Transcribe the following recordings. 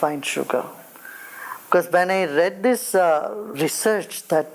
refined sugar. Because when I read this research that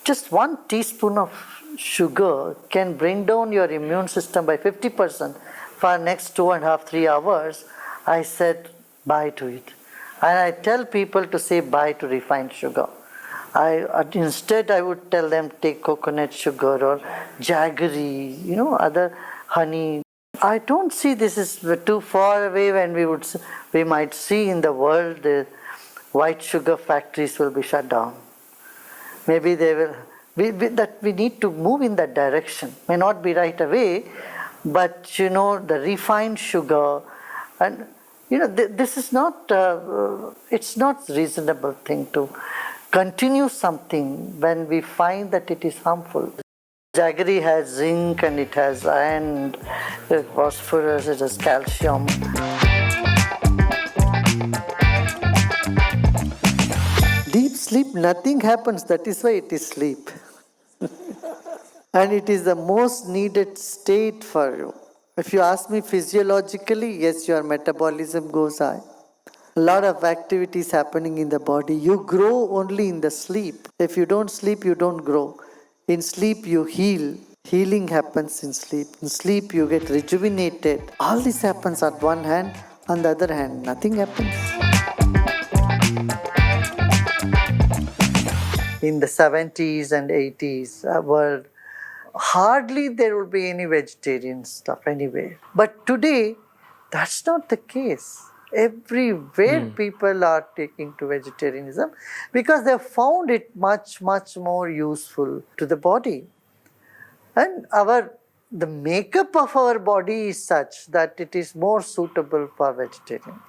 just 1 teaspoon of sugar can bring down your immune system by 50% for next 2.5, 3 hours, I said bye to it. And I tell people to say bye to refined sugar. Instead I would tell them take coconut sugar or jaggery, other honey. I don't see this is too far away when we might see in the world the white sugar factories will be shut down. Maybe they will. We need to move in that direction. May not be right away, but the refined sugar, and this is not. It's not reasonable thing to continue something when we find that it is harmful. Jaggery has zinc and it has iron, phosphorus, it has calcium. Deep sleep, nothing happens. That is why it is sleep. And it is the most needed state for you. If you ask me physiologically, yes, your metabolism goes high. A lot of activities happening in the body. You grow only in the sleep. If you don't sleep, you don't grow. In sleep, you heal. Healing happens in sleep. In sleep, you get rejuvenated. All this happens on one hand. On the other hand, nothing happens. In the 70s and 80s world, hardly there would be any vegetarian stuff anyway. But today, that's not the case. Everywhere people are taking to vegetarianism because they have found it much, much more useful to the body. And the makeup of our body is such that it is more suitable for vegetarian.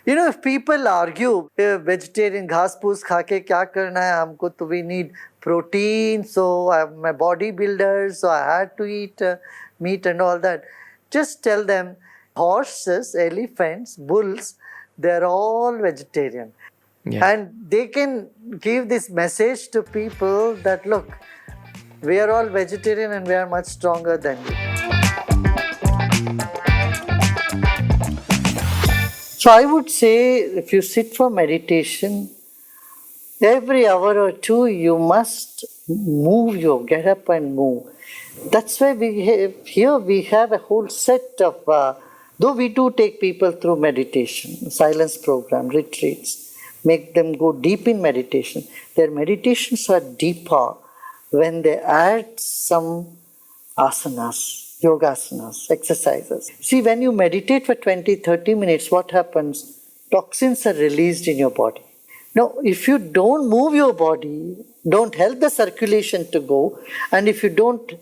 If people argue, vegetarian घास फूस खा के क्या करना है हमको, तो we need protein, so I'm a bodybuilder, so I had to eat meat and all that. Just tell them, horses, elephants, bulls, they're all vegetarian. Yeah. And they can give this message to people that, look, we are all vegetarian and we are much stronger than you. So I would say, if you sit for meditation, every hour or two you must get up and move. That's why we have a whole set of, though we do take people through meditation, silence program, retreats, make them go deep in meditation. Their meditations are deeper when they add some asanas, yogasanas, exercises. See, when you meditate for 20, 30 minutes, what happens? Toxins are released in your body. Now, if you don't move your body, don't help the circulation to go, and if you don't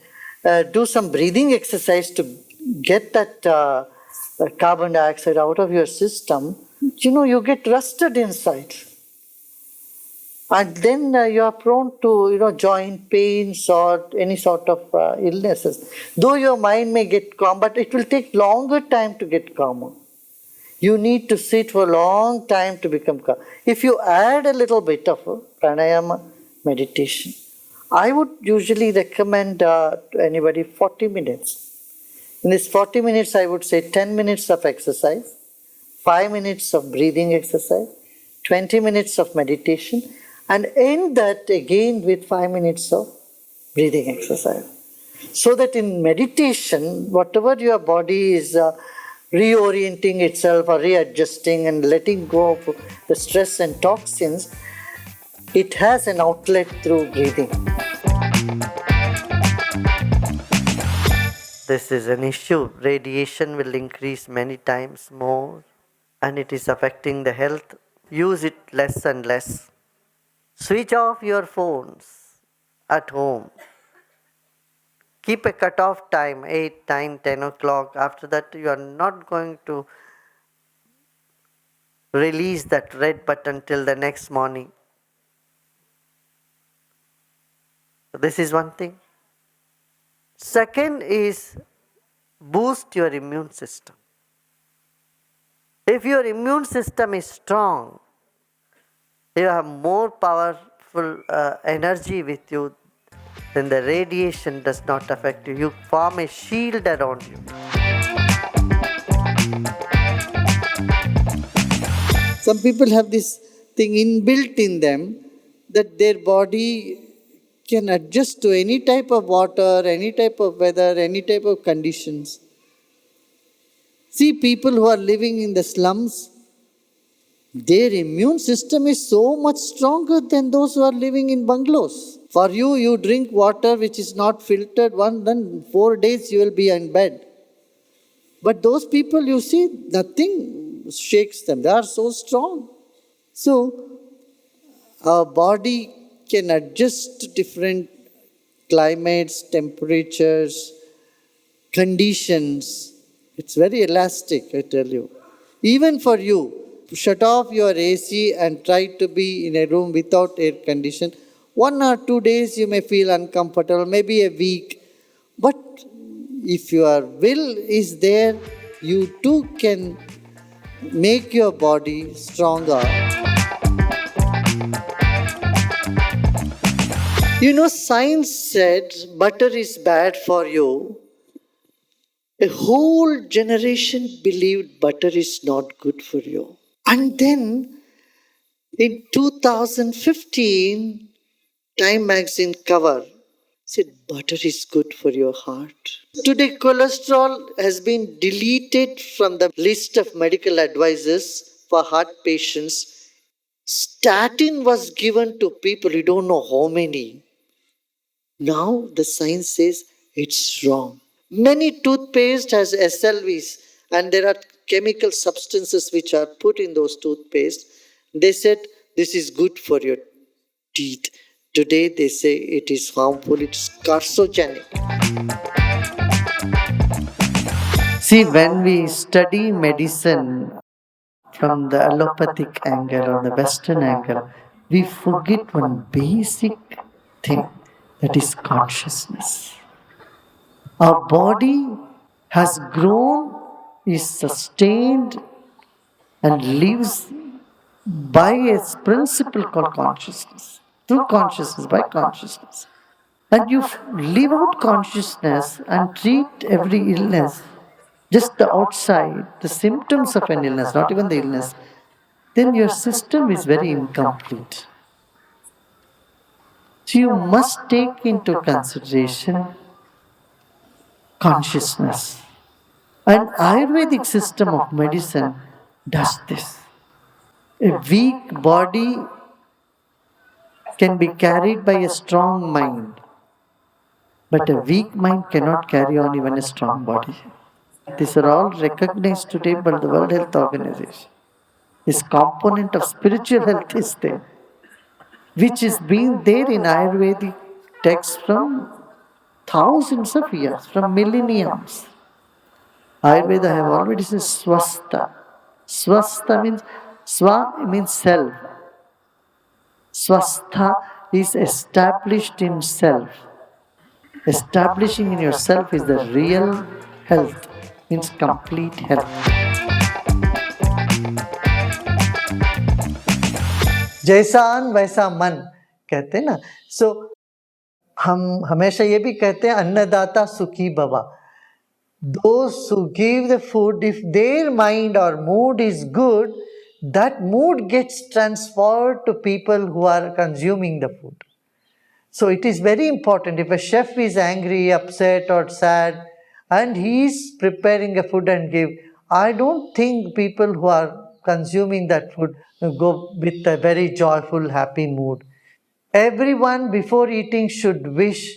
do some breathing exercise to get that carbon dioxide out of your system, you get rusted inside. And then you are prone to, joint pains or any sort of illnesses. Though your mind may get calm, but it will take longer time to get calmer. You need to sit for a long time to become calm. If you add a little bit of pranayama meditation, I would usually recommend to anybody 40 minutes. In this 40 minutes, I would say 10 minutes of exercise, 5 minutes of breathing exercise, 20 minutes of meditation, and end that again with 5 minutes of breathing exercise. So that in meditation, whatever your body is reorienting itself or readjusting and letting go of the stress and toxins, it has an outlet through breathing. This is an issue. Radiation will increase many times more and it is affecting the health. Use it less and less. Switch off your phones at home. Keep a cut-off time, 8, 9, 10 o'clock. After that, you are not going to release that red button till the next morning. This is one thing. Second is boost your immune system. If your immune system is strong, you have more powerful energy with you, then the radiation does not affect you. You form a shield around you. Some people have this thing inbuilt in them that their body can adjust to any type of water, any type of weather, any type of conditions. See, people who are living in the slums, their immune system is so much stronger than those who are living in bungalows. For you, you drink water which is not filtered, then 4 days you will be in bed. But those people, you see, nothing shakes them. They are so strong. So, our body can adjust to different climates, temperatures, conditions. It's very elastic, I tell you. Even for you, shut off your AC and try to be in a room without air condition. 1 or 2 days you may feel uncomfortable, maybe a week. But if your will is there, you too can make your body stronger. You know, science said butter is bad for you. A whole generation believed butter is not good for you. And then in 2015, Time magazine cover said butter is good for your heart. Today, cholesterol has been deleted from the list of medical advices for heart patients. Statin was given to people, you don't know how many. Now the science says it's wrong. Many toothpaste has SLVs and there are chemical substances which are put in those toothpaste. They said this is good for your teeth. Today they say it is harmful, it's carcinogenic. See, when we study medicine from the allopathic angle or the Western angle, we forget one basic thing, that is consciousness. Our body has grown, is sustained, and lives by a principle called consciousness. Through consciousness, by consciousness. And you live out consciousness and treat every illness, just the outside, the symptoms of an illness, not even the illness, then your system is very incomplete. So you must take into consideration consciousness. An Ayurvedic system of medicine does this. A weak body can be carried by a strong mind, but a weak mind cannot carry on even a strong body. These are all recognized today by the World Health Organization. This component of spiritual health is there, which is being there in Ayurvedic texts from thousands of years, from millenniums. Ayurveda have already said swastha. Swastha means, swa means self. Swastha is established in self. Establishing in yourself is the real health, means complete health. जैसा अन्न वैसा मन कहते हैं ना. सो हम हमेशा ये भी कहते हैं अन्नदाता सुखी भवा. Those who give the food, if their mind or mood is good, that mood gets transferred to people who are consuming the food. So it is very important. If a chef is angry, upset or sad and he is preparing a food and give, I don't think people who are consuming that food go with a very joyful, happy mood. Everyone before eating should wish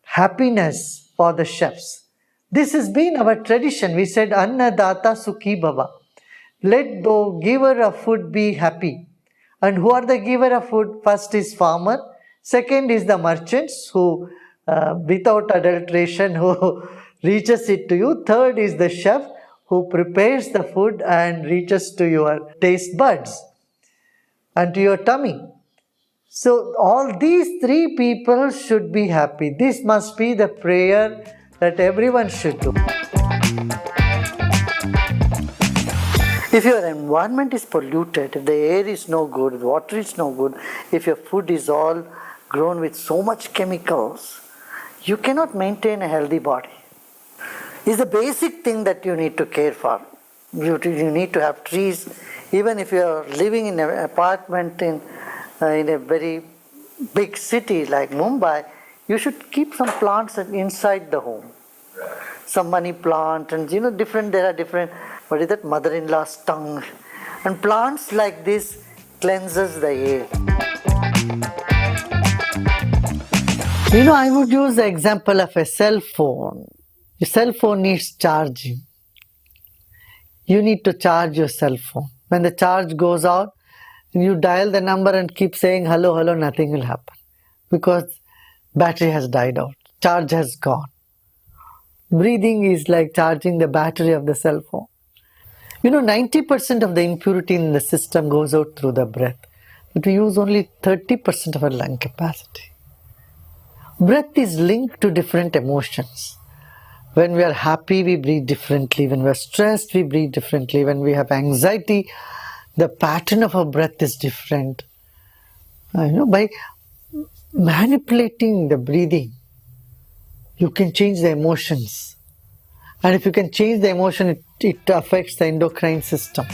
happiness for the chefs. This has been our tradition. We said, Annadata Sukhi Bhava. Let the giver of food be happy. And who are the giver of food? First is farmer. Second is the merchants who, without adulteration, who reaches it to you. Third is the chef who prepares the food and reaches to your taste buds and to your tummy. So all these three people should be happy. This must be the prayer that everyone should do. If your environment is polluted, if the air is no good, if the water is no good, if your food is all grown with so much chemicals, you cannot maintain a healthy body. It's the basic thing that you need to care for. You need to have trees Even if you are living in an apartment in a very big city like Mumbai, you should keep some plants inside the home. Some money plant and there are different, what is that, mother-in-law's tongue. And plants like this cleanses the air. I would use the example of a cell phone. Your cell phone needs charging. You need to charge your cell phone. When the charge goes out, you dial the number and keep saying hello, hello, nothing will happen. Because battery has died out. Charge has gone. Breathing is like charging the battery of the cell phone. 90% of the impurity in the system goes out through the breath. But we use only 30% of our lung capacity. Breath is linked to different emotions. When we are happy, we breathe differently. When we are stressed, we breathe differently. When we have anxiety, the pattern of our breath is different. By manipulating the breathing, you can change the emotions. And if you can change the emotion, it affects the endocrine system.